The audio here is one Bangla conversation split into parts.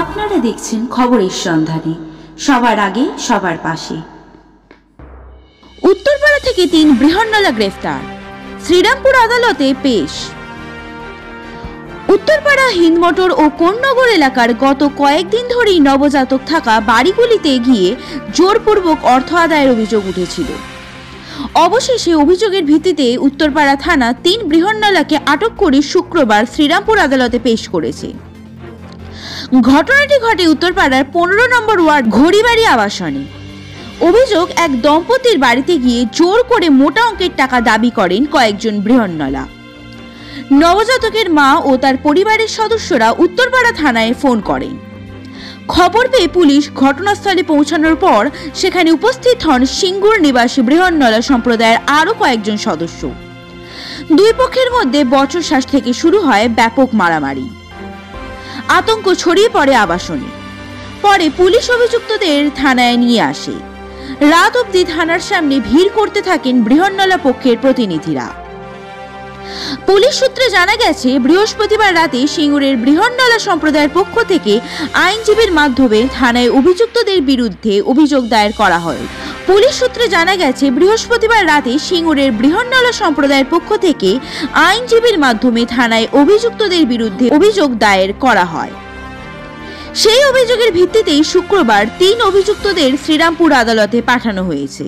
আপনারা দেখছেন খবরের সন্ধানে, সবার আগে সবার পাশে। উত্তরপাড়া থেকে 3 বৃহন্নলা গ্রেফতার, শ্রীরামপুর আদালতে পেশ। উত্তরপাড়া হিন্দমোটর ও কোন্নগর এলাকার গত কয়েকদিন ধরেই নবজাতক থাকা বাড়িগুলিতে গিয়ে জোরপূর্বক অর্থ আদায়ের অভিযোগ উঠেছিল। অবশেষে অভিযোগের ভিত্তিতে উত্তরপাড়া থানা 3 বৃহন্নলাকে আটক করে শুক্রবার শ্রীরামপুর আদালতে পেশ করেছে। ঘটনাটি ঘটে উত্তরপাড়ার 15 নম্বর ওয়ার্ড ঘড়িবাড়ি আবাসনে। অভিযোগ, এক দম্পতির বাড়িতে গিয়ে জোর করে মোটা অঙ্কের টাকা দাবি করেন কয়েকজন বৃহন্নলা। নবজাতকের মা ও তার পরিবারের সদস্যরা উত্তরপাড়া থানায় ফোন করেন। খবর পেয়ে পুলিশ ঘটনাস্থলে পৌঁছানোর পর সেখানে উপস্থিত হন সিঙ্গুর নিবাসী বৃহন্নলা সম্প্রদায়ের আরো কয়েকজন সদস্য। দুই পক্ষের মধ্যে বচসাস থেকে শুরু হয় ব্যাপক মারামারি। আতঙ্ক ছড়িয়ে পড়ে আবাসনে। পরে পুলিশ অভিযুক্তদের থানায় নিয়ে আসে। রাত অবধি থানার সামনে ভিড় করতে থাকেন বৃহন্নলা পক্ষের প্রতিনিধিরা। পুলিশ সূত্রে জানা গেছে, বৃহস্পতিবার রাতে সিঙ্গুরের বৃহন্নলা সম্প্রদায়ের পক্ষ থেকে আইনজীবীর মাধ্যমে থানায় অভিযুক্তদের বিরুদ্ধে অভিযোগ দায়ের করা হয়। পুলিশ সূত্রে জানা গেছে, বৃহস্পতিবার রাতে সিঙ্গুরের বৃহন্নলা সম্প্রদায়ের পক্ষ থেকে আইনজীবীর মাধ্যমে থানায় অভিযুক্তদের বিরুদ্ধে অভিযোগ দায়ের করা হয়। সেই অভিযোগের ভিত্তিতেই শুক্রবার 3 অভিযুক্তদের শ্রীরামপুর আদালতে পাঠানো হয়েছে।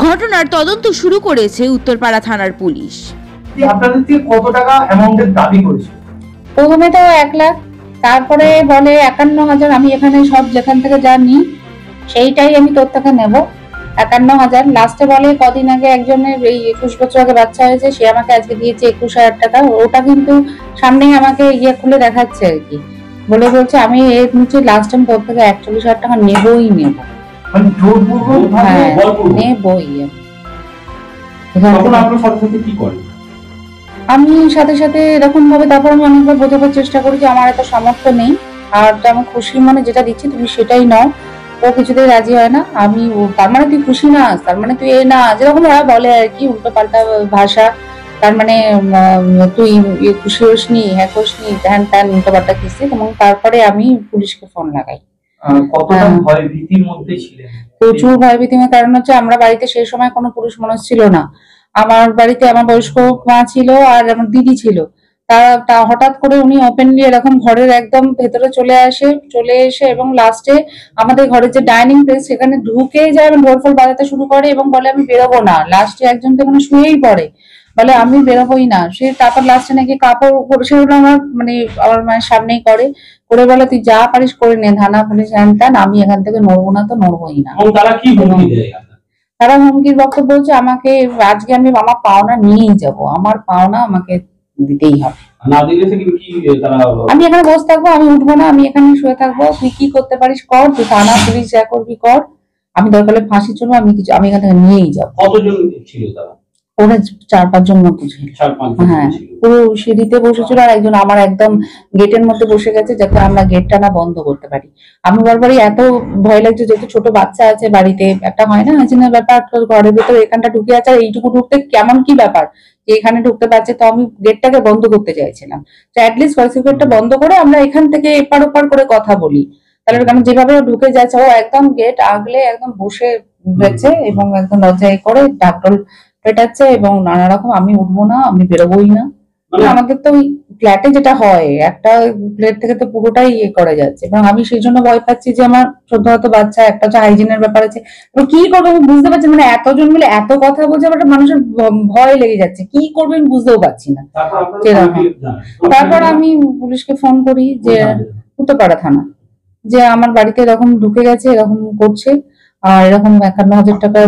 ঘটনার তদন্ত শুরু করেছে উত্তরপাড়া থানার পুলিশ। আপনাদের থেকে কত টাকা অ্যামাউন্টের দাবি করেছে? প্রথমে তো 1 লাখ, তারপরে বলে 51,000। আমি এখানে সব যেখান থেকে জানি সেইটাই আমি তোর থেকে নেব, 51,000। লাস্টে বলে কদিন আগে একজনের এই 21 বছর আগে বাচ্চা হয়েছে, সে আমাকে আজকে দিয়েছে 21,000 টাকা। ওটা কিন্তু সামনেই আমাকে ইয়ে দেখাচ্ছে আর কি, বলছে আমি এর নিচে লাস্ট টাইম তোর থেকে 41,000 টাকা নেবই নেব, মানে জোরপূর্বক ভাবে নেবই। তখন আপনার সাথে সাথে কি করেন? আমি সাথে সাথে এরকম ভাবে তারপর আমি অনেকবার বোঝাবার চেষ্টা করি যে আমার এত সামর্থ্য নেই, আর আমি খুশি মনে যেটা দিচ্ছি তুমি সেটাই নাও। ও কিছুতেই রাজি হয় না। আমি তার মানে তুই খুশি না, তার মানে তুই না, যেরকম ওরা বলে আর কি উল্টো পাল্টা ভাষা, তার মানে তুই খুশি হসনি, হ্যাঁ খুশনি, ধ্যান ত্যান উল্টো পাল্টা কিস্তি। এবং তারপরে আমি পুলিশকে ফোন লাগাই। কতটা ভয় ভীতির মধ্যে ছিলেন? প্রচুর ভয় ভীতি। কারণ হচ্ছে আমরা বাড়িতে সেই সময় কোনো পুরুষ মানুষ ছিল না। আমার বাড়িতে আমার বয়স্ক মা ছিল আর আমার দিদি ছিল। তা হঠাৎ করে উনি ওপেনলি এরকম ঘরের একদম ভেতরে চলে এসে এবং লাস্টে আমাদের ঘরের যে ডাইনিং প্লেস সেখানে ঢুকে যায় এবং ঢোল ফোল বাজাতে শুরু করে এবং বলে আমি বেরোবো না। লাস্টে একজন তো মানে শুয়েই পড়ে, বলে আমি বেরোবোই না। সে তারপর লাস্টে নাকি কাপড় সেগুলো আমার আমার মায়ের সামনেই করে বলে তুই যা পারিস করে নে, থানা পুলিশ জানতেন, আমি এখান থেকে নড়বো না তো নড়বোই না। তারা কি হুমকি দেয়? তারা হুমকির বক্তব্য হচ্ছে আমাকে আজকে আমি আমার পাওনা নিয়েই যাব, আমার পাওনা আমাকে দিতেই হবে। না দিলে কি তারা আমি এখানে বসে থাকবো, আমি উঠবো না, আমি এখানে শুয়ে থাকবো, তুই কি করতে পারিস কর, তুই থানা পুলিশ যা করবি কর, আমি দরকার হলে ফাঁসি চলবো, আমি এখান থেকে নিয়েই যাবো। কতজন ছিল তারা? ওরা 4-5 জন মতো ছিল। হ্যাঁ, পুরো সিঁড়িতে বসেছিল আর একজন আমার একদম গেটের মধ্যে বসে গেছে যাতে আমরা গেটটা না বন্ধ করতে পারি। আমি বারবারই এত ভয় লাগছে, যেহেতু ছোট বাচ্চা আছে বাড়িতে, একটা হয় না হাজিনের ব্যাপার, ঘরের ভেতরে এখানটা ঢুকে আছে আর এইটুকু ঢুকতে কেমন কি ব্যাপার যে এখানে ঢুকতে পারছে। তো আমি গেটটাকে বন্ধ করতে চাইছিলাম, তো অ্যাটলিস্ট গেটটা বন্ধ করে আমরা এখান থেকে এপার ওপার করে কথা বলি। তাহলে আমি যেভাবে ঢুকে যাচ্ছে, ও একদম গেট আগলে একদম বসে গেছে এবং একদম লজ্জায় করে ঢাকঢোল পেটাচ্ছে এবং নানা রকম, আমি উঠবো না, আমি বেরোবোই না। আমাদের তো ওই ফ্ল্যাটে যেটা হয়, একটা প্লেট থেকে তো পুরোটাই ইয়ে করে যাচ্ছে এবং আমি সেই জন্য ভয় পাচ্ছি যে আমার সদ্যজাত বাচ্চা, একটা হচ্ছে হাইজিনের ব্যাপার আছে, কি করবো আমি বুঝতে পারছি। মানে এতজন মিলে এত কথা বলছে, আমার মানুষের ভয় লেগে যাচ্ছে, কি করবো আমি বুঝতেও পারছি না। তারপর আমি পুলিশকে ফোন করি যে উত্তরপাড়া থানা, যে আমার বাড়িতে এরকম ঢুকে গেছে, এরকম করছে আর এরকম 51,000 টাকা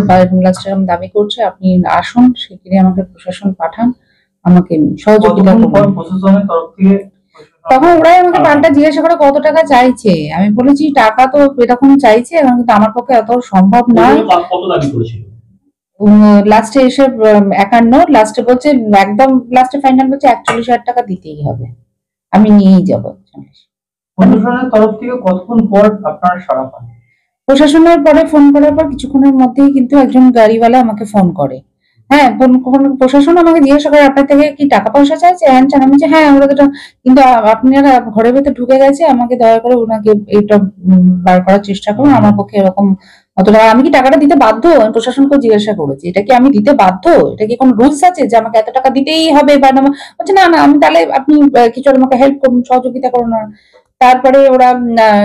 দাবি করছে, আপনি আসুন, সেখানে আমাকে প্রশাসন পাঠান, আমাকে সহযোগিতা করুন। তখন ওরাই আমাকে পাল্টা জিজ্ঞাসা করে কত টাকা চাইছে। আমি বলেছি টাকা তো এরকম চাইছে, কিন্তু আমার পক্ষে এত সম্ভব নয়। লাস্টে এসে 51, লাস্টে বলছে একদম লাস্টে ফাইনাল বলছে 41,000 টাকা দিতেই হবে, আমি নিয়েই যাবো। প্রশাসনের তরফ থেকে কতক্ষণ পর আপনারা সাড়া পান? প্রশাসনের পরে ফোন করার পর কিছুক্ষণের মধ্যেই কিন্তু একজন গাড়িওয়ালা আমাকে ফোন করে হ্যাঁ, প্রশাসন আমাকে জিজ্ঞাসা করে আপনার থেকে কি টাকা পয়সা চাইছে, হ্যাঁ চান। আমি বলছি হ্যাঁ আমরা তো কিন্তু আপনারা ঘরের ভেতর ঢুকে গেছে, আমাকে দয়া করে ওনাকে এটা বার করার চেষ্টা করুন, আমার পক্ষে এরকম অত টাকা আমি কি টাকাটা দিতে বাধ্য? আমি প্রশাসনকে জিজ্ঞাসা করেছি এটা কি আমি দিতে বাধ্য, এটা কি কোনো রুলস আছে যে আমাকে এত টাকা দিতেই হবে? বা বলছে না না, আমি তাহলে আপনি কিছু আমাকে হেল্প করুন, সহযোগিতা করুন। তারপরে ওরা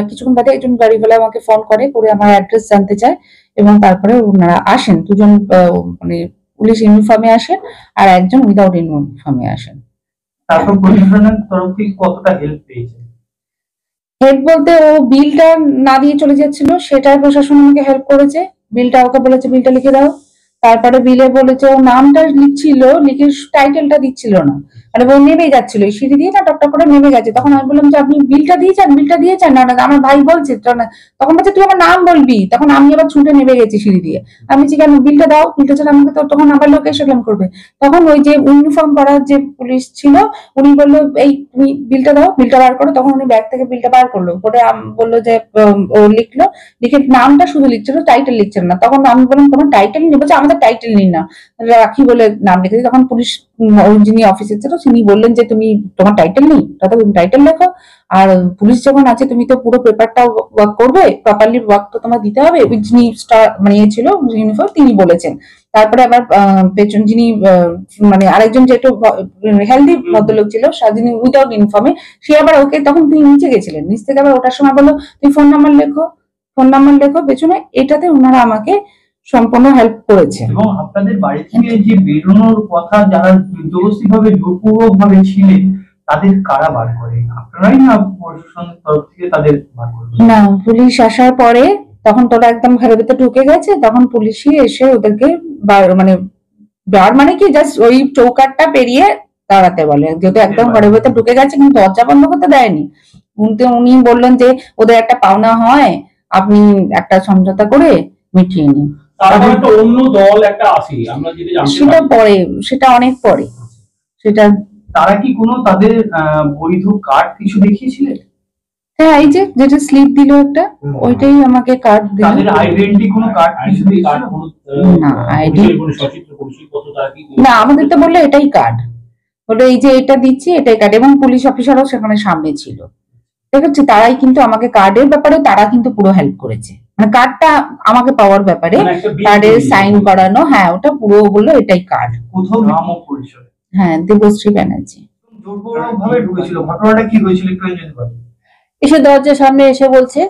কিছুক্ষণ বাদে একজন গাড়িওয়ালা আমাকে ফোন করে আমার অ্যাড্রেস জানতে চায়, এবং তারপরে ওনারা আসেন, দুজন মানে পুলিশ ইউনিফর্মে আসেন আর একজন উইদাউট ইউনিফর্মে আসেন। তারপর প্রশাসনের তরফ থেকে কতটা হেল্প পেয়েছে? হেল্প বলতে ও বিলটা না দিয়ে চলে যাচ্ছিল, সেটাই প্রশাসন আমাকে হেল্প করেছে। বিলটা ওকে বলেছে বিলটা লিখে দাও, তারপরে বিলে বলেছে ও নামটা লিখছিল, লিখে টাইটেলটা দিচ্ছিল না, মানে ও নেমে যাচ্ছিল সিঁড়ি দিয়ে না, টকটক করে নেমে গেছে। তখন আমি বললাম যে আপনি বিলটা দিয়েছেন না? আমার ভাই বলছে। তখন বলছে তুই আমার নাম বলবি। তখন আমি আবার ছুটে নেমে গেছি সিঁড়ি দিয়ে। আমি বলছি কেন, বিলটা দাও, বিলটা ছাড়া আমাকে তো তখন আবার লোক এসে ক্লেম করবে। তখন ওই যে ইউনিফর্ম পরা যে পুলিশ ছিল উনি বললো এই তুমি বিলটা দাও, বিলটা বার করো। তখন উনি ব্যাগ থেকে বিলটা বার করলো, করে বললো যে ও লিখলো, লিখে নামটা শুধু লিখছিল, টাইটেল লিখছিল না। তখন আমি বললাম তোমার টাইটেল নিয়ে, বলছে আমাদের টাইটেল নিন না, রাখি বলে নাম লিখেছি। তখন পুলিশ যিনি অফিসে ছিল তিনি বললেন যে তুমি তোমার টাইটেল নেই, দাদা তুমি টাইটেল লেখো, আর পুলিশ যখন আছে তুমি তো পুরো পেপারটা ওয়ার্ক করবে, প্রপারলি ওয়ার্ক তো তোমার দিতে হবে। যিনি মানে ছিল ইউনিফর্ম তিনি বলেছেন। তারপরে আবার পেছন যিনি মানে আরেকজন যে একটু হেলদি ভদ্রলোক ছিল, যিনি উইদাউট ইউনিফর্মে, সে আবার ওকে, তখন তিনি নিচে গেছিলেন, নিচ থেকে আবার ওটার সময় বললো তুমি ফোন নাম্বার লেখো পেছনে। এটাতে ওনারা আমাকে সম্পূর্ণ হেল্প করেছে। এবং আপনাদের বাড়ি থেকে যে বেরোনোর কথা যারা জোরজবরদস্তি ভাবে জোরপূর্বক ভাবে ছিলেন তাদের কারা বার করে? আপনারাই না প্রশাসনের তরফ থেকে তাদের বার করে? না, পুলিশ আসার পরে তখন তোরা একদম ঘরের ভেতর ঢুকে গেছে, তখন পুলিশই এসে ওদেরকে মানে বার মানে কি জাস্ট ওই চৌকাটটা পেরিয়ে দাঁড়াতে বলে, যেহেতু একদম ঘরের ভেতর ঢুকে গেছে, কিন্তু দরজা বন্ধ করতে দেয়নি। উনি বললেন যে ওদের একটা পাওনা হয়, আপনি একটা সমঝোতা করে মিটিয়ে নিন। অন্য দল একটা আসে, আমরা সেটা পরে, সেটা অনেক পরে। সেটা তারা কি কোনো তাদের বৈধ কার্ড কিছু দেখিয়েছিলেন? হ্যাঁ, এই যে যেটা স্লিপ দিল একটা, ওইটাই আমাকে কার্ড দিল। তাদের আইডেন্টি কোনো কার্ড কিছু দিয়েছিল? না, আইডি না, আমাদের তো বললো এটাই কার্ড, বললো এই যে এটা দিচ্ছি এটাই কার্ড। এবং পুলিশ অফিসারও সেখানে সামনে ছিল, ঠিক আছে। তারাই কিন্তু আমাকে কার্ডের ব্যাপারে তারা কিন্তু পুরো হেল্প করেছে, মানে কার্ডটা আমাকে পাওয়ার ব্যাপারে, কার্ডের সাইন করানো, হ্যাঁ ওটা পুরো বললো এটাই কার্ড। কোথাও নাম ও পরিচয়? হ্যাঁ, দেবশ্রী ব্যানার্জি। জোরপূর্বক ভাবে ঢুকেছিল, ঘটনাটা কি হয়েছিল একটু যদি বলেন। এসে দরজার সামনে এসে বলছে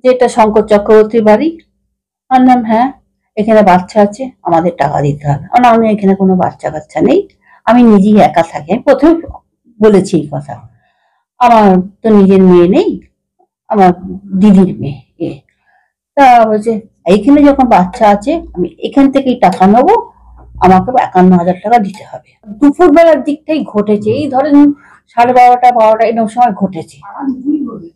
যে এটা শঙ্কর চক্রবর্তীর বাড়ি। আমার নাম হ্যাঁ, এখানে বাচ্চা আছে, আমাদের টাকা দিতে হবে। আমি এখানে কোনো বাচ্চা কাচ্চা নেই, আমি নিজেই একা থাকি। আমি প্রথমে বলেছি এই কথা, আমার তো নিজের মেয়ে নেই, আমার দিদির মেয়ে। তা বলছে এইখানে যখন বাচ্চা আছে আমি এখান থেকেই টাকা নেবো, আমাকে 51,000 টাকা দিতে হবে। দুপুর বেলার দিকটাই ঘটেছে, এই ধরেন 12:30 এরকম সময় ঘটেছে।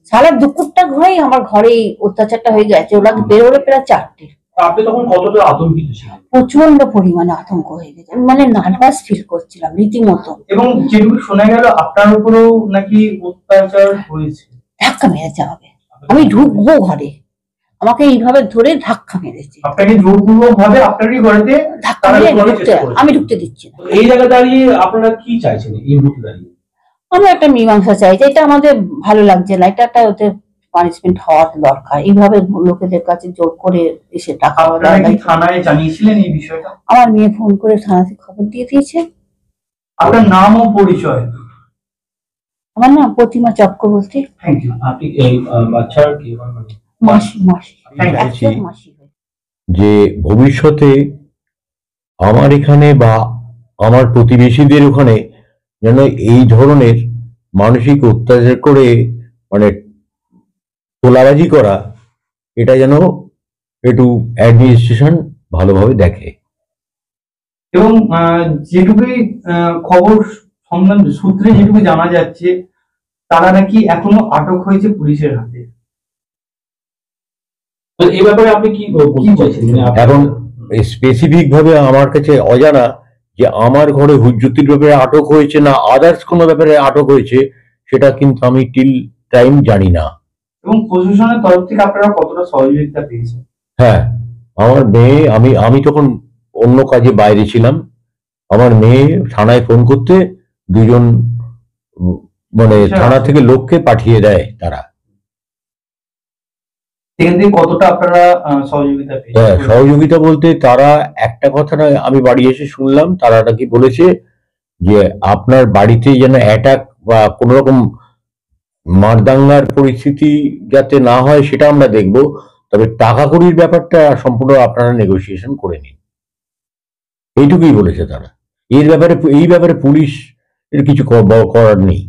সারা দুপুরটা ঘরেই আমার ঘরে অত্যাচারটা হয়ে গেছে। ওরা বেরোলে প্রায় 4টে। আপনি তখন কতটা আতঙ্কিত ছিলেন? প্রচন্ড পরিমাণে আতঙ্ক হয়ে গেছে, মানে নার্ভাস ফিল করছিলাম রীতিমতো। এবং যেটুকু শোনা গেল আপনার উপরেও নাকি অত্যাচার হয়েছে? ধাক্কা মেরেছে আমাকে, আমি ঢুকবো ঘরে, আমাকে এইভাবে ধরে ধাক্কা মেরেছে। আপনাকে জোরপূর্বক ভাবে আপনারই ঘরেতে ধাক্কা মেরে আমি ঢুকতে দিচ্ছি না। এই জায়গায় দাঁড়িয়ে আপনারা কি চাইছেন? এই মুহূর্তে দাঁড়িয়ে আমরা একটা মীমাংসা চাইছি, এটা আমাদের ভালো লাগছে না, এটা একটা ওদের পানিশমেন্ট হওয়ার দরকার। এইভাবে লোকেদের কাছে জোর করে এসে টাকা। থানায় জানিয়েছিলেন এই বিষয়টা? আমার মেয়ে ফোন করে থানাতে খবর দিয়ে দিয়েছে। আপনার নাম ও পরিচয়? আমার নাম প্রতিমা চক্রবর্তী। Thank you. আপনি এই বাচ্চার কি মাসি যে ভবিষ্যতে আমার এখানে বা আমার প্রতিবেশীদের ওখানে যেন এই ধরনের মানসিক অত্যাচার করে মানে তোলাবাজি করা, এটা যেন একটু অ্যাডমিনিস্ট্রেশন ভালোভাবে দেখে। এবং যেটুকুই খবর সংবাদ সূত্রে যেটুকু জানা যাচ্ছে, তারা নাকি এখনো আটক হয়েছে পুলিশের হাতে। এই ব্যাপারে আপনি কি বলতে চাইছেন? এখন স্পেসিফিক ভাবে আমার কাছে অজানা যে আমার ঘরে হুজ্জুতির ব্যাপারে আটক হয়েছে না আদার্স কোনো ব্যাপারে আটক হয়েছে, সেটা কিন্তু আমি টিল টাইম জানি না। এবং প্রশাসনের তরফ থেকে আপনারা কতটা সহযোগিতা পেয়েছেন? হ্যাঁ, আমার মেয়ে, আমি তখন অন্য কাজে বাইরে ছিলাম। আমার মেয়ে থানায় ফোন করতে দুজন মানে থানা থেকে লোককে পাঠিয়ে দেয় তারা। সেখান থেকে কতটা আপনারা সহযোগিতা পেয়েছেন? হ্যাঁ, সহযোগিতা বলতে তারা একটা কথা না, আমি বাড়ি এসে শুনলাম তারা নাকি বলেছে যে আপনার বাড়িতে যেন অ্যাটাক বা কোন রকম মারদাঙ্গার পরিস্থিতি যাতে না হয় সেটা আমরা দেখব, তবে টাকা কড়ির ব্যাপারটা সম্পূর্ণ আপনারা নেগোসিয়েশন করে নিন, এইটুকুই বলেছে তারা। এই ব্যাপারে পুলিশ এর কিছু করার নেই।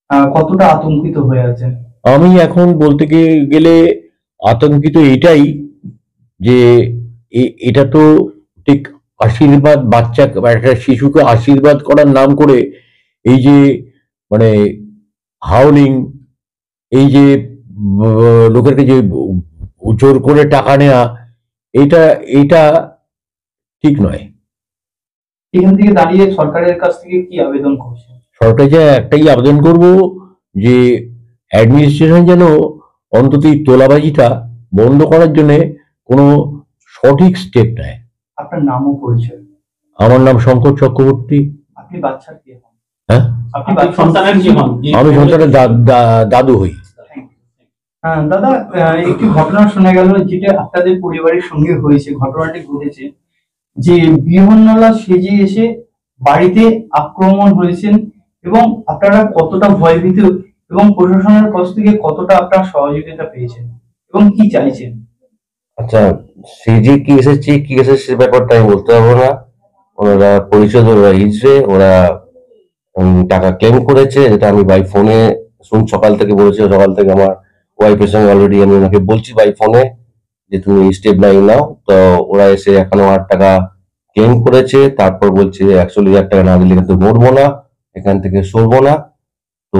হ্যাঁ, কতটা আতঙ্কিত হয়ে আছেন? আমি এখন বলতে গেলে আতঙ্কিত এটাই যে এটা তো ঠিক আশীর্বাদ, বাচ্চা একটা শিশুকে আশীর্বাদ করার নাম করে এই যে মানে হাউলিং, এই যে লোকের কাছে জোর করে টাকা নেওয়া, এটা ঠিক নয়। এখান থেকে দাঁড়িয়ে সরকারের কাছ থেকে কি আবেদন করছেন? সরকারকে একটাই আবেদন করব যে অ্যাডমিনিস্ট্রেশন যেন অন্তত এই তোলাবাজিটা বন্ধ করার জন্য কোনো সঠিক স্টেপ নেয়। আপনার নামও পরিচয়? আমার নাম শঙ্কর চক্রবর্তী। আপনি বাচ্চার কে হন? হ্যাঁ, আপনি সন্তানের কি হন? আমি সন্তানের দাদু হই। হ্যাঁ দাদা, একটি ঘটনা শোনা গেল যেটা আপনাদের পরিবারের সঙ্গে হয়েছে। ঘটনাটি ঘটেছে যে বিহননালা সেজে এসে বাড়িতে আক্রমণ হয়েছেন এবং আপনারা কতটা ভয়ভীত এবং প্রশাসনের কাছ থেকে কতটা আপনারা সহযোগিতা পেয়েছেন এবং কি চাইছেন? আচ্ছা, সেজে কি এসেছে সে ব্যাপারটা আমি বলতে পারবো না। ওনারা পরিচয় হিজড়ে ওরা টাকা ক্লেম করেছে, যেটা আমি বাই ফোনে সকাল থেকে বলেছি। সকাল থেকে আমার ওয়াইফের সঙ্গে অলরেডি আমি ওনাকে বলছি বাই ফোনে যে তুমি স্টেপ লাইন নাও। তো ওরা এসে 51,000 টাকা ক্লেম করেছে। তারপর বলছে 41,000 টাকা না দিলে কিন্তু মরবো না, এখান থেকে সরবো না। তো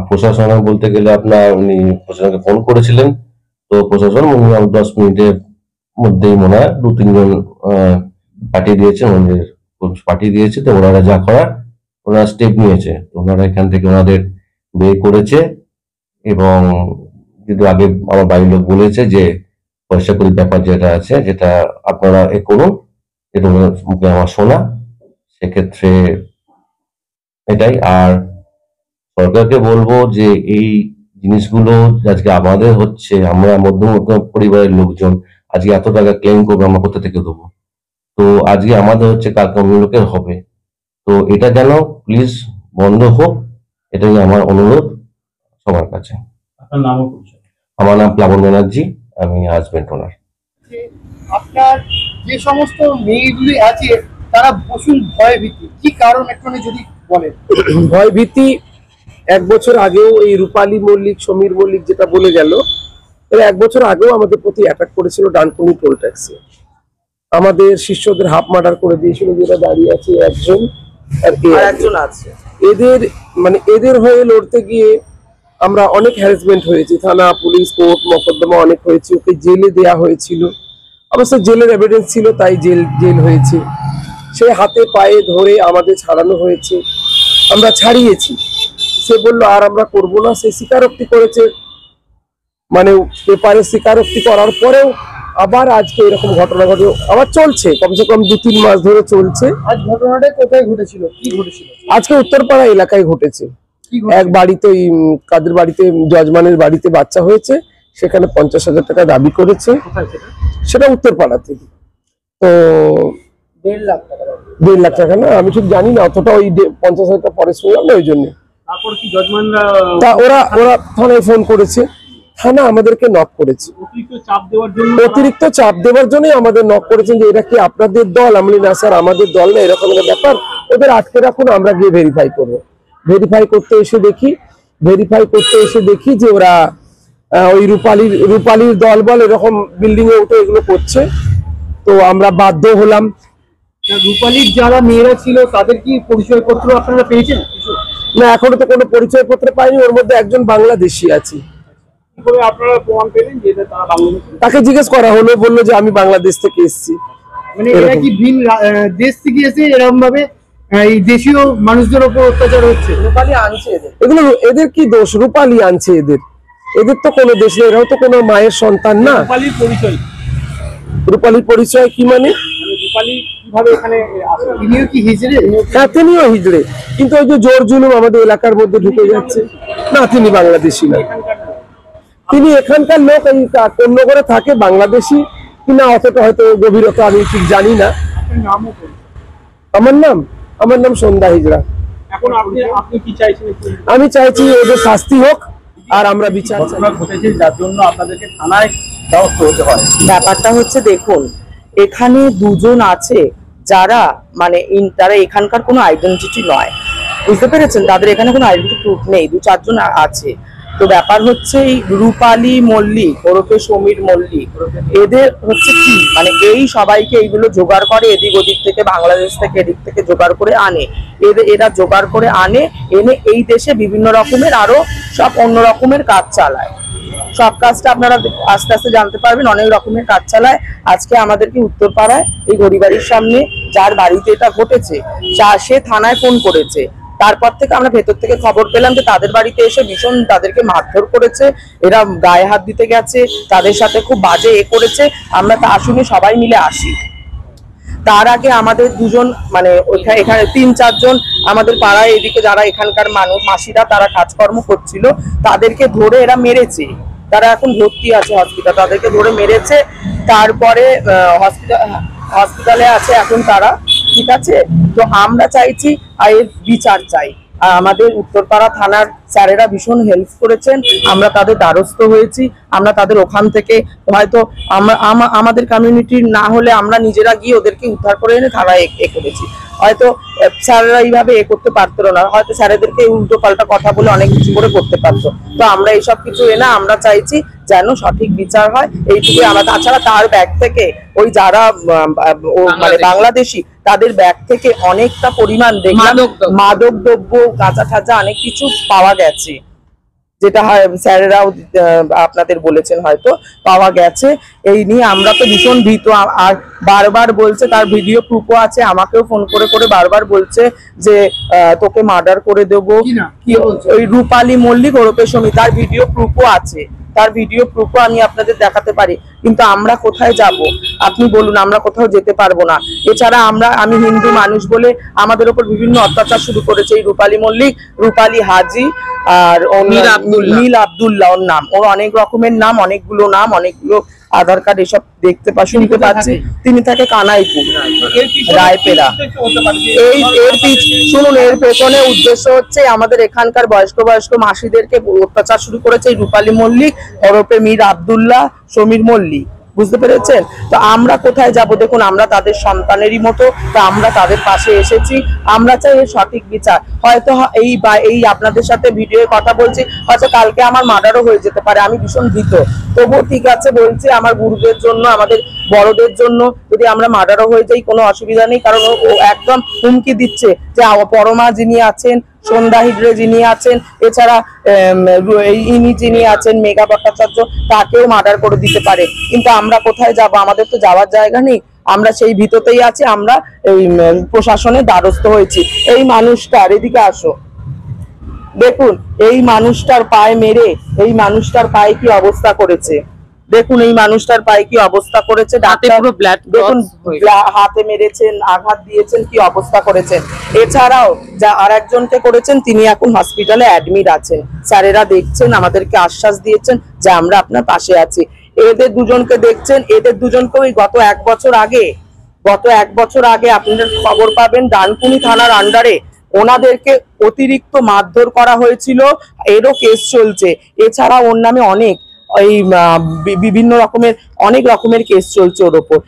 প্রশাসন বলতে গেলে উনি প্রশাসনকে ফোন করেছিলেন। তো প্রশাসন মিনিমাম 10 মিনিটের মধ্যেই মনে হয় 2-3 জন পাঠিয়ে দিয়েছে। তো ওনারা যা করার ওনারা স্টেপ নিয়েছে। তো ওনারা এখান থেকে ওনাদের বের করেছে এবং কিন্তু আগে আমার বাড়ির লোক বলেছে যে পয়সা করি ব্যাপার যেটা আছে, যেটা আপনারা করুন, এটা মুখে আমার শোনা। সেক্ষেত্রে এটাই। আর সরকারকে বলবো যে এই জিনিসগুলো আজকে আমাদের হচ্ছে, আমরা মধ্যম পরিবারের লোকজন আজকে এত টাকা ক্লেম করবো, আমরা কোথা থেকে দেবো? তো আজকে আমাদের হচ্ছে, কালকে অন্য লোকের হবে। তো এটা যেন প্লিজ বন্ধ হোক, এটাই আমার অনুরোধ সবার কাছে। আপনার নাম? আমার নাম প্লাবন ব্যানার্জি, আমি হাজবেন্ড ওনার। আপনার যে সমস্ত মেয়েগুলি আছে তারা প্রচুর ভয়ভীতি, কি কারণ একটু যদি বলেন? ভয়ভীতি 1 বছর আগেও এই রূপালী মল্লিক, সমীর মল্লিক যেটা বলে গেল, এরা 1 বছর আগেও আমাদের প্রতি অ্যাটাক করেছিল ডানকুনি টোল ট্যাক্সে। আমাদের শিষ্যদের হাফ মার্ডার করে দিয়েছিল, যেটা দাঁড়িয়ে আছে একজন আর একজন আছে। এদের হয়ে লড়তে গিয়ে আমরা অনেক হ্যারাসমেন্ট হয়েছি, থানা, পুলিশ, কোর্ট, মকদ্দমা অনেক হয়েছে। ওকে জেলে দেয়া হয়েছিল, অবশ্য জেলের এভিডেন্স ছিল তাই জেল হয়েছে। সে হাতে পায়ে ধরে আমাদের ছাড়ানো হয়েছে, আমরা ছাড়িয়েছি। সে বললো আর আমরা করবো না। সে স্বীকারোক্তি করেছে, মানে পেপারে স্বীকারোক্তি করার পরেও আবার আজকে এরকম ঘটনা ঘটে আবার চলছে, কমসে কম 2-3 মাস ধরে চলছে। আজ ঘটনাটা কোথায় ঘটেছিল, কি ঘটেছিল? আজকে উত্তরপাড়া এলাকায় ঘটেছে। এক বাড়িতে, কাদের বাড়িতে, জজমানের বাড়িতে বাচ্চা হয়েছে, সেখানে 50,000 টাকা দাবি করেছে। সেটা উত্তরপাড়াতে। তো 1.5 লাখ টাকা না, আমি ঠিক জানি না অতটা, ওই 50,000 টাকা পরে শুনলাম না, ওই জন্য। তারপর কি জজমানরা ওরা থানায় ফোন করেছে, থানা আমাদেরকে নক করেছে অতিরিক্ত চাপ দেওয়ার জন্য আমাদের নক করেছেন যে এটা কি আপনাদের দল? আমি না স্যার, আমাদের দল না, এরকম একটা ব্যাপার, ওদের আটকে রাখুন, আমরা গিয়ে ভেরিফাই করবো। ভেরিফাই করতে এসে দেখি যে ওরা ওই রূপালীর দল বল এরকম বিল্ডিং এ উঠে এগুলো করছে। তো আমরা বাধ্য হলাম। রূপালীর যারা মেয়েরা ছিল তাদের কি পরিচয়পত্র আপনারা পেয়েছেন? না, এখনো তো কোনো পরিচয়পত্র পাইনি। ওর মধ্যে একজন বাংলাদেশি আছে। আপনারা প্রমাণ পেলেন যে তারা বাংলাদেশি? তাকে জিজ্ঞেস করা হলো, বললো যে আমি বাংলাদেশ থেকে এসেছি। মানে এরা কি ভিন দেশ থেকে এসে এরকম ভাবে এই দেশীয় মানুষদের উপর অত্যাচার হচ্ছে? রূপালী আনছে এগুলো, এদের কি দোষ? রূপালী আনছে এদের তো কোনো দেশ নেই, এরাও তো কোনো মায়ের সন্তান না। রূপালীর পরিচয় রূপালীর পরিচয় কি মানে রূপালী কিভাবে এখানে তিনিও কি হিজড়ে? হ্যাঁ, তিনিও হিজড়ে, কিন্তু ওই যে জোর জুলুম আমাদের এলাকার মধ্যে ঢুকে যাচ্ছে। না, তিনি বাংলাদেশি না, তিনি এখানকার লোক। এই কোন্নগরে থাকে, বাংলাদেশি কিনা অতটা হয়তো গভীরতা আমি ঠিক জানি না। আমার নাম সন্ধ্যা হিজড়া। এখন আপনি কি চাইছেন? আমি চাইছি ওদের শাস্তি হোক আর আমরা বিচার চাই। ঘটেছে যার জন্য আপনাদেরকে থানায় দ্বারস্থ হতে হয়। ব্যাপারটা হচ্ছে, দেখুন এখানে দুজন আছে যারা মানে তারা এখানকার কোনো আইডেন্টিটি নয়, বুঝতে পেরেছেন? তাদের এখানে কোনো আইডেন্টিটি প্রুফ নেই, 2-4 জন আছে। তো ব্যাপার হচ্ছে এই রূপালী মল্লিক ওরফে সমীর মল্লিক, এদের হচ্ছে কি মানে এই সবাইকে এইগুলো জোগাড় করে, এদিক ওদিক থেকে, বাংলাদেশ থেকে, এদিক থেকে জোগাড় করে আনে। এরা জোগাড় করে আনে, এনে এই দেশে বিভিন্ন রকমের আরো সব অন্য রকমের কাজ চালায়। সব কাজটা আপনারা আস্তে আস্তে জানতে পারবেন, অনেক রকমের কাজ চালায়। আজকে আমাদেরকে উত্তরপাড়ায় এই গড়িবাড়ির সামনে যার বাড়িতে এটা ঘটেছে, সে থানায় ফোন করেছে। তারপর থেকে আমরা ভেতর থেকে খবর পেলাম যে তাদের বাড়িতে এসে ভীষণ তাদেরকে মারধর করেছে, এরা গায়ে হাত দিতে গেছে, তাদের সাথে খুব বাজে করেছে। আমরা তা শুনে সবাই মিলে আসি। তার আগে আমাদের দুজন মানে এখানে 3-4 জন আমাদের পাড়ায় এদিকে যারা এখানকার মানুষ মাসিরা, তারা কাজকর্ম করছিল, তাদেরকে ধরে এরা মেরেছে। তারা এখন ভর্তি আছে হসপিটাল, তাদেরকে ধরে মেরেছে। তারপরে হসপিটালে আছে এখন তারা, ঠিক আছে? তো আমরা চাইছি এর বিচার চাই। আর আমাদের উত্তরপাড়া থানার স্যারেরা ভীষণ হেল্প করেছেন, আমরা তাদের দ্বারস্থ হয়েছি। আমরা তাদের ওখান থেকে হয়তো আমাদের কমিউনিটির না হলে আমরা নিজেরা গিয়ে ওদেরকে উদ্ধার করে এনে থানায় করেছি। হয়তো স্যারেরা এইভাবে করতে পারতো না, হয়তো স্যারেদেরকে উল্টো পাল্টা কথা বলে অনেক কিছু করে করতে পারতো। তো আমরা এইসব কিছু এনে আমরা চাইছি যেন সঠিক বিচার হয়, এইটুকু আমরা। তাছাড়া তার ব্যাগ থেকে ওই যারা মানে বাংলাদেশি, তাদের ব্যাগ থেকে অনেকটা পরিমাণ দেখলাম মাদক দ্রব্য, গাঁজা ঠাজা অনেক কিছু পাওয়া গেছে, যেটা স্যারেরাও আপনাদের বলেছেন হয়তো পাওয়া গেছে। এই নিয়ে আমরা তো ভীষণ ভীত। আর বারবার বলছে, তার ভিডিও প্রুফও আছে, আমাকেও ফোন করে করে বারবার বলছে যে তোকে মার্ডার করে দেবো। ওই রূপালী মল্লিক ওরফে সমী, তার ভিডিও প্রুফও আছে, তার ভিডিও প্রুফও আমি আপনাদের দেখাতে পারি। কিন্তু আমরা কোথায় যাব আপনি বলুন? আমরা কোথাও যেতে পারবো না। এছাড়া আমি হিন্দু মানুষ বলে আমাদের উপর বিভিন্ন অত্যাচার শুরু করেছে এই রূপালী মল্লিক, রূপালী হাজি আর নীল আব্দুল্লাহ ওর নাম, ওর অনেক রকমের নাম, অনেকগুলো নাম, অনেকগুলো আধার কার্ড এসব দেখতে শুনতে পাচ্ছি। তিনি থাকে কানাইপুর, রায়পেড়া। শুনুন, এর পেছনে উদ্দেশ্য হচ্ছে আমাদের এখানকার বয়স্ক মাসিদেরকে অত্যাচার শুরু করেছে এই রূপালী মল্লিক ওরফে মীর আব্দুল্লাহ সমীর মল্লিক, বুঝতে পেরেছেন? তো আমরা কোথায় যাব? দেখুন, আমরা তাদের সন্তানেরই মতো, তো আমরা তাদের পাশে এসেছি। আমরা চাই এর সঠিক বিচার। হয়তো এই আপনাদের সাথে ভিডিওয়ে কথা বলছি, হয়তো কালকে আমার মার্ডারও হয়ে যেতে পারে, আমি ভীষণ ভীত। তবুও ঠিক আছে বলছি, আমার গুরুদের জন্য, আমাদের বড়দের জন্য যদি আমরা মার্ডারও হয়ে যাই কোনো অসুবিধা নেই। কারণ ও একদম হুমকি দিচ্ছে যে পরমা যিনি আছেন, সন্ধ্যা হিজড়ে যিনি আছেন, এছাড়া ইনি যিনি আছেন মেঘা ভট্টাচার্য, তাকেও মার্ডার করে দিতে পারে। কিন্তু আমরা কোথায় যাব? আমাদের তো যাওয়ার জায়গা নেই, আমরা সেই ভিততেই আছি। আমরা এই প্রশাসনের দ্বারস্থ হয়েছি। এই মানুষটার, এদিকে আসো, দেখুন এই মানুষটার পায়ে মেরে, এই মানুষটার পায়ে কি অবস্থা করেছে দেখুন, এই মানুষটার পায়ে কি অবস্থা করেছে। দেখুন, হাতে মেরেছেন, আঘাত দিয়েছেন, কি অবস্থা করেছেন। এছাড়াও যা আরেকজনকে করেছেন, তিনি এখন হসপিটালে অ্যাডমিট আছেন। স্যারেরা দেখছেন, আমাদেরকে আশ্বাস দিয়েছেন যে আমরা আপনার পাশে আছি। এদের দুজনকে দেখছেন, এদের দুজনকে ওই গত এক বছর আগে আপনাদের খবর পাবেন, ডানকুনি থানার আন্ডারে ওনাদেরকে অতিরিক্ত মারধর করা হয়েছিল, এরও কেস চলছে। এছাড়া ওর নামে বিভিন্ন রকমের অনেক রকমের কেস চলছে ওর ওপর।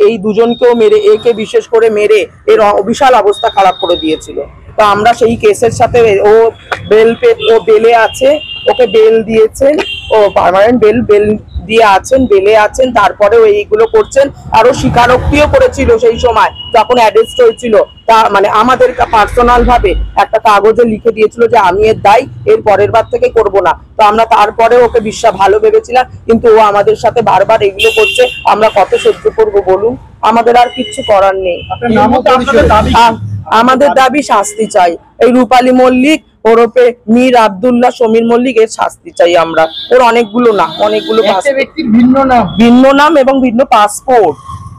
এই দুজনকেও মেরে, একে বিশেষ করে মেরে এর বিশাল অবস্থা খারাপ করে দিয়েছিল। তো আমরা সেই কেসের সাথে, ও বেলে আছে, ওকে বেল দিয়েছেন, ও পার্মানেন্ট বেল দিয়ে আছেন, বেলে আছেন। তারপরেও এইগুলো করছেন। আরো স্বীকারোক্তিও করেছিল সেই সময় যখন অ্যারেস্ট হয়েছিল, তা মানে আমাদের পার্সোনাল ভাবে একটা কাগজে লিখে দিয়েছিল যে আমি এর দায়ী, এর পরের বার থেকে করব না। তো আমরা তারপরে ওকে ভালো ভেবেছিলাম, কিন্তু ও আমাদের সাথে বারবার এগুলো করছে। আমরা কত সহ্য করব বলুন? আমাদের আর কিচ্ছু করার নেই। আমাদের দাবি শাস্তি চাই। এই রূপালী মল্লিক ওরফে মীর আব্দুল্লাহ সমীর মল্লিক, এর শাস্তি চাই আমরা। ওর অনেকগুলো নাম, অনেকগুলো ব্যক্তির ভিন্ন নাম এবং ভিন্ন পাসপোর্ট।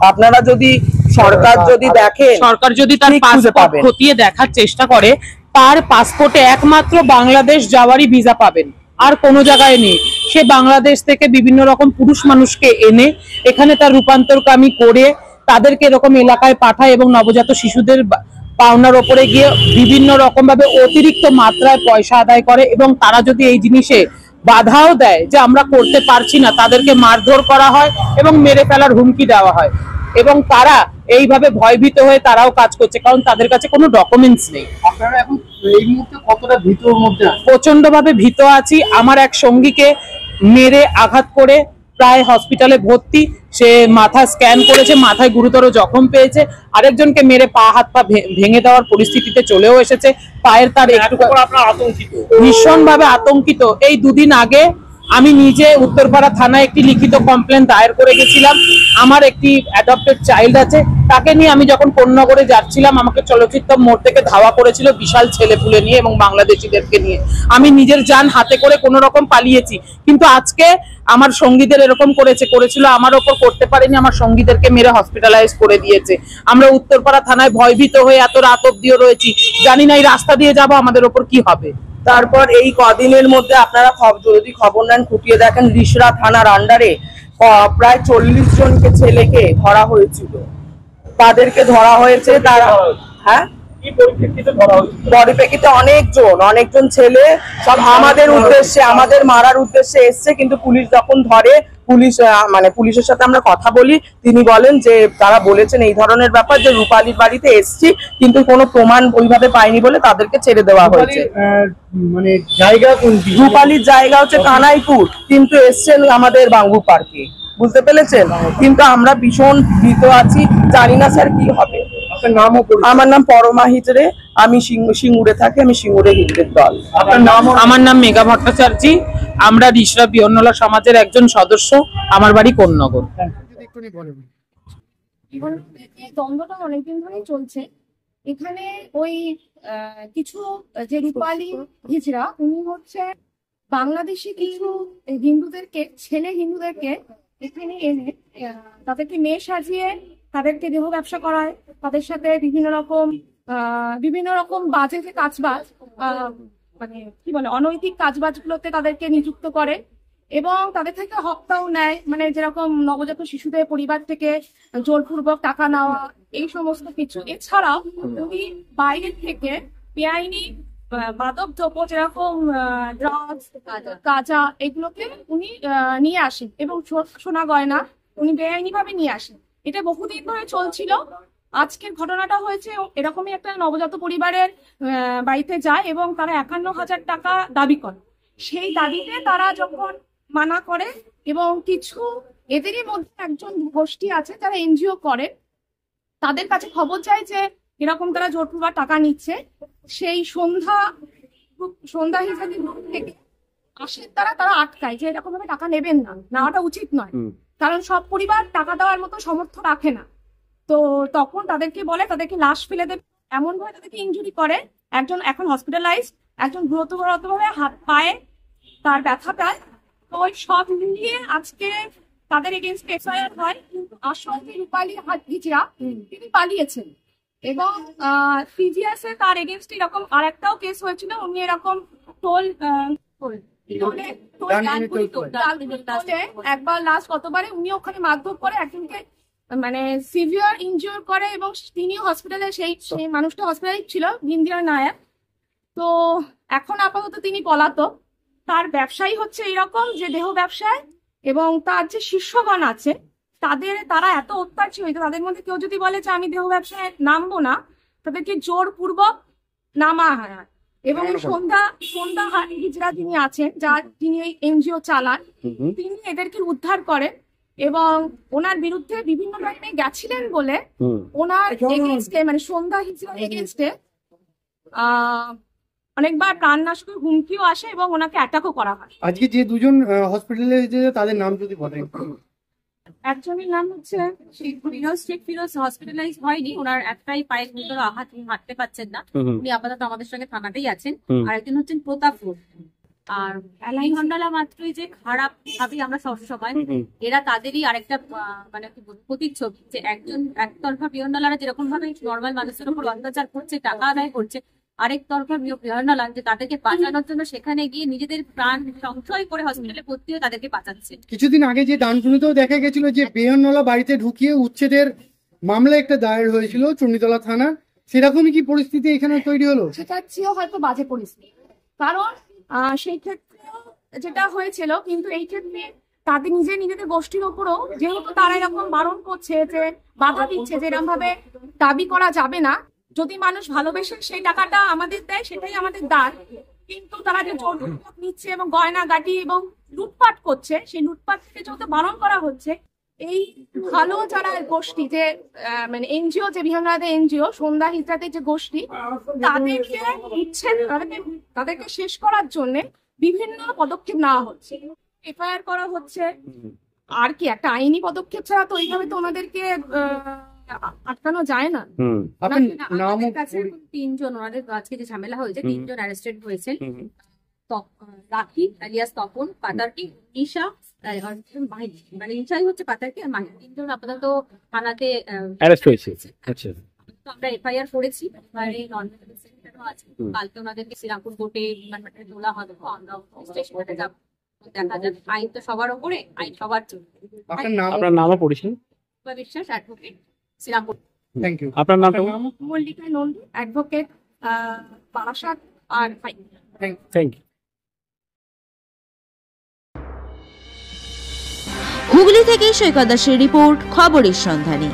আপনারা যদি সরকার যদি দেখেন, সরকার যদি তার পাসপোর্ট খতিয়ে দেখার চেষ্টা করে, তার পাসপোর্টে একমাত্র বাংলাদেশ যাওয়ারই ভিসা পাবেন, আর কোনো জায়গায় নেই। সে বাংলাদেশ থেকে বিভিন্ন রকম পুরুষ মানুষকে এনে এখানে তার রূপান্তরকামী করে তাদেরকে এরকম এলাকায় পাঠায় এবং নবজাত শিশুদের পাওনার ওপরে গিয়ে বিভিন্ন রকম ভাবে অতিরিক্ত মাত্রায় পয়সা আদায় করে। এবং তারা যদি এই জিনিসে বাধাও দেয় যে আমরা করতে পারছি না, তাদেরকে মারধর করা হয় এবং মেরে ফেলার হুমকি দেওয়া হয়। এবং তারা এইভাবে ভয়ভীত হয়ে তারাও কাজ করছে, কারণ তাদের কাছে কোনো ডকুমেন্টস নেই। আপনারা এখন এই মুহূর্তে কতটা ভীতর মধ্যে? প্রচন্ড ভাবে ভীত আছি। আমার এক সঙ্গীকে মেরে আঘাত করে প্রায় হসপিটালে ভর্তি, সে মাথা স্ক্যান করেছে, মাথায় গুরুতর জখম পেয়েছে। আরেকজনকে মেরে পা হাত পা ভেঙে দেওয়ার পরিস্থিতিতে চলেও এসেছে। পায়ের তার একটু আতঙ্কিত, ভীষণ ভাবে আতঙ্কিত। এই দুদিন আগে আমি নিজে উত্তরপাড়া থানায় একটি লিখিত কমপ্লেন দায়ের করে গেছিলাম। আমার একটি অ্যাডপ্টেড চাইল্ড আছে, তাকে নিয়ে আমি যখন কোন্নগরে যাচ্ছিলাম আমাকে চলচ্চিত্র মোড় থেকে ধাওয়া করেছিল বিশাল ছেলেপুলে নিয়ে এবং বাংলাদেশিদেরকে নিয়ে। আমি নিজের জান হাতে করে কোনো রকম পালিয়েছি, কিন্তু আজকে আমার সঙ্গীদের এরকম করেছিল, আমার ওপর করতে পারেনি, আমার সঙ্গীদেরকে মেরে হসপিটালাইজ করে দিয়েছে। আমরা উত্তরপাড়া থানায় ভয়ভীত হয়ে এত রাত অব্দিও রয়েছি, জানি না এই রাস্তা দিয়ে যাবো আমাদের ওপর কি হবে। তারপর এই কদিনের মধ্যে আপনারা যদি খবর নেন, খুঁটিয়ে দেখেন, রিষড়া থানার আন্ডারে প্রায় 40 জনকে ছেলেকে ধরা হয়েছিল। তাদেরকে ধরা হয়েছে, তারা পরিপ্রেক্ষিতে অনেকজন ছেলে সব আমাদের উদ্দেশ্যে, আমাদের মারার উদ্দেশ্যে এসছে। কিন্তু পুলিশ যখন ধরে, পুলিশের সাথে আমরা কথা বলি, তিনি বলেন যে তারা বলেছেন এই ধরনের ব্যাপার, যে রূপালীর বাড়িতে এসছি কিন্তু কোনো প্রমাণ ওইভাবে পাইনি বলে তাদেরকে ছেড়ে দেওয়া হয়েছে। মানে জায়গা কোনটি? রূপালীর জায়গা হচ্ছে কানাইপুর, কিন্তু এসছেন আমাদের বাঙ্গু পার্কে, বুঝতে পেরেছেন? কিন্তু আমরা ভীষণ ভীত আছি, জানি না স্যার কি হবে। আমার নাম পরমা হিজড়ে, আমি সিঙ্গুরে থাকি, আমি সিঙ্গুরে হিজড়ের দল। আমার নাম মেঘা ভট্টাচার্য, আমরা রিষড়া বিহন্নলা সমাজের একজন সদস্য, আমার বাড়ি কোন্নগর। দ্বন্দ্বটা অনেকদিন ধরেই চলছে এখানে। ওই কিছু যে রূপালী হিজড়া, উনি হচ্ছে বাংলাদেশি কিছু হিন্দুদেরকে এখানে এনে তাদেরকে মেয়ে সাজিয়ে তাদেরকে দেহ ব্যবসা করায়, তাদের সাথে বিভিন্ন রকম বাজে যে কাজবাজ, মানে কি বলে, অনৈতিক কাজবাজগুলোতে তাদেরকে নিযুক্ত করে এবং তাদের থেকে হপ্তাও নেয়। মানে যেরকম নবজাত শিশুদের পরিবার থেকে জোরপূর্বক টাকা নেওয়া, এই সমস্ত কিছু। এছাড়াও উনি বাইরের থেকে বেআইনি মাদক দ্রব্য যেরকম ড্রাগস, গাঁজা, এগুলোকে উনি নিয়ে আসেন এবং সোনা গয়না উনি বেআইনি ভাবে নিয়ে আসেন। এটা বহুদিন ধরে চলছিল। আজকের ঘটনাটা হয়েছে এরকমই একটা নবজাত পরিবারের বাড়িতে যায় এবং তারা 51,000 টাকা দাবি করে। সেই দাবিতে তারা যখন মানা করে এবং কিছু এদেরই মধ্যে একজন গোষ্ঠী আছে যারা এনজিও করে, তাদের কাছে খবর যায় যে এরকম তারা জোরপূর্বক টাকা নিচ্ছে, সেই সন্ধ্যা হিসাবে থেকে আসের দ্বারা তারা আটকায় যে এরকম ভাবে টাকা নেবেন না, নেওয়াটা উচিত নয়, কারণ সব পরিবার টাকা দেওয়ার মতো সামর্থ্য রাখে না। তো তখন তাদেরকে বলে তাদেরকে লাশ ফেলে দেবে, এমন ভাবে তাদেরকে ইনজুরি করে। একজন এখন হসপিটালাইজড, একজন গুরুতরভাবে হাত পায়ে তার ব্যথা পায়। তো ওই সব মিলিয়ে আজকে তাদের এগেইনস্ট এফআইআর হয়, কিন্তু আসল যে রূপালী হিজড়া তিনি পালিয়েছেন এবং সিজিএসে তার এগেইনস্ট এরকম আরেকটাও কেস হয়েছিল। উনি এরকম একবার লাস্ট কতবারে উনি ওখানে মারধর করে একজনকে, মানে সিভিয়ার ইনজিওর করে এবং তিনিও হসপিটালে, সেই মানুষটা হসপিটালে ছিল, ইন্দিরা নায়ক। তো এখন আপাতত তিনি পলাতক। তার ব্যবসায়ী হচ্ছে এরকম যে দেহ ব্যবসায়, এবং তার যে শিষ্যগণ আছে তারা এত অত্যাচারী হইতো, তাদের মধ্যে কেউ যদি বলে যে আমি দেহ ব্যবসায় নামবো না, তাদেরকে জোরপূর্বক নামা হয়। এবং সন্ধ্যা হিজড়া যিনি আছেন, যিনি এই এনজিও চালান, তিনি এদেরকে উদ্ধার করেন এবং ওনার বিরুদ্ধে বিভিন্ন টাইমে গেছিলেন বলে ওনার এগেইনস্টে, মানে সন্ধ্যা হিজড়ার এগেইনস্টে অনেকবার প্রাণনাশকের হুমকিও আসে এবং ওনাকে অ্যাটাকও করা হয়। আজকে যে দুজন হসপিটালে যে তাদের নাম যদি বলেন। একজনের নাম হচ্ছে ফিরোজ শেখ। ফিরোজ হসপিটালাইজ হয়নি, ওনার একটাই পায়ের ভিতরে আঘাত, হাঁটতে পারছেন না, উনি আপাতত আমাদের সঙ্গে থানাতেই আছেন। আর একজন হচ্ছেন প্রতাপ ঘোষ। আর বিহন্নলা মাত্রই যে খারাপ ভাবি আমরা সবসময়, এরা তাদেরই আরেকটা মানে প্রতিচ্ছবি, যে একজন একতরফা বিহন্নলারা যেরকম ভাবে নর্মাল মানুষের উপর অত্যাচার করছে, টাকা আদায় করছে, আরেক তরফা বিহন্নলা যে তাদেরকে বাঁচানোর জন্য সেখানে গিয়ে নিজেদের প্রাণ সংশয় করে হসপিটালে ভর্তি হয়ে তাদেরকে বাঁচাচ্ছে। কিছুদিন আগে যে ডানকুনিতেও দেখা গেছিল যে বিহন্নলা বাড়িতে ঢুকিয়ে উচ্ছেদের মামলা একটা দায়ের হয়েছিল চণ্ডীতলা থানা, সেরকমই কি পরিস্থিতি এখানে তৈরি হলো? সেটার চেয়েও হয়তো বাজে পরিস্থিতি, কারণ সেই ক্ষেত্রে যেটা হয়েছিল, কিন্তু এই ক্ষেত্রে তাদের নিজেদের গোষ্ঠীর ওপরও যেহেতু তারা এরকম বারণ করছে, যে বাধা দিচ্ছে যে এরকম ভাবে দাবি করা যাবে না, যদি মানুষ ভালোবেসে সেই টাকাটা আমাদের দেয় সেটাই আমাদের দান, কিন্তু তারা যে জোরপূর্বক নিচ্ছে এবং গয়না গাটি এবং লুটপাট করছে, সেই লুটপাট থেকে যেহেতু বারণ করা হচ্ছে, এই ভালো যারা গোষ্ঠী যে মানে এনজিও, যে বিহন্নলাদের এনজিও সন্ধ্যা হিজড়াদের যে গোষ্ঠী, তাদেরকে তাদেরকে শেষ করার জন্য বিভিন্ন পদক্ষেপ নেওয়া হচ্ছে, এফআইআর করা হচ্ছে। আর কি একটা আইনি পদক্ষেপ ছাড়া তো ওইভাবে তো ওনাদেরকে আটকানো যায় না। আমাদের কাছে তিনজন, ওনাদের আজকে যে ঝামেলা হয়েছে, তিনজন অ্যারেস্টেড হয়েছেন। রাখি আলিয়াস তপন, পাতারকি, ঈশা, মানে ঈশাই হচ্ছে পাতারকি, আর মাহি, তিনজন আপাতত থানাতে অ্যারেস্ট হয়েছে। আচ্ছা, তো আমরা এফআইআর করেছি, আছে। কালকে ওনাদেরকে শ্রীরামপুর কোর্টে তোলা হবে, আমরা স্টেশনে যাবো, দেখা যাক। আইন তো সবার ওপরে, আইন সবার জন্য। আপনার নামও পড়েছেন? বিশ্বাস, অ্যাডভোকেট, শ্রীরামপুর। Thank you. আপনার নামটা? মল্লিকা নন্দী, অ্যাডভোকেট, বারাসাত আর ফাইন। Thank you. হুগলি থেকে সৈকত দাসের রিপোর্ট, খবরের সন্ধানে।